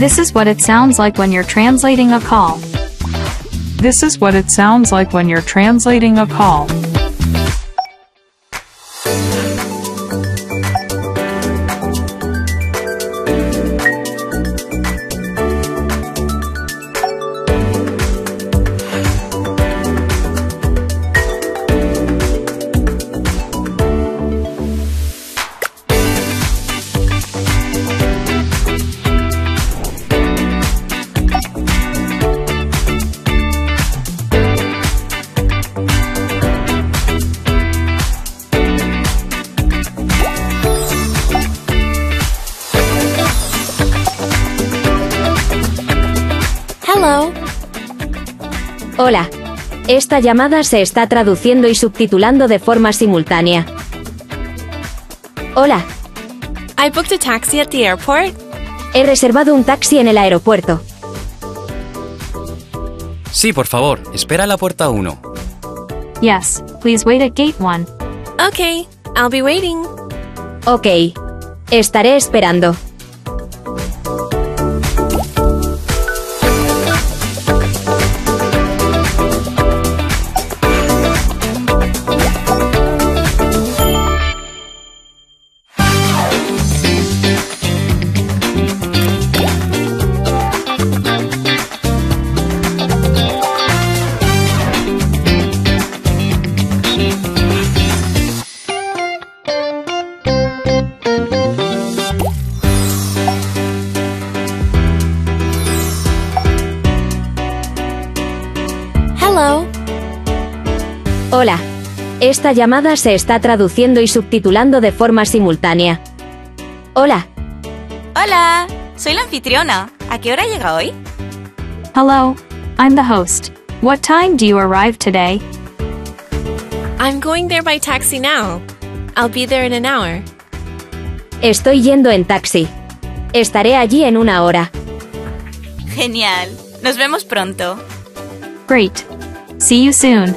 This is what it sounds like when you're translating a call. This is what it sounds like when you're translating a call. Hello. Hola. Esta llamada se está traduciendo y subtitulando de forma simultánea. Hola. I booked a taxi at the airport. He reservado un taxi en el aeropuerto. Sí, por favor, espera a la puerta 1. Yes, please wait at gate 1. Okay, I'll be waiting. Ok. Estaré esperando. Hello. Hola. Esta llamada se está traduciendo y subtitulando de forma simultánea. Hola. Hola, soy la anfitriona. ¿A qué hora llega hoy? Hello, I'm the host. What time do you arrive today? I'm going there by taxi now. I'll be there in an hour. Estoy yendo en taxi. Estaré allí en una hora. Genial. Nos vemos pronto. Great. See you soon.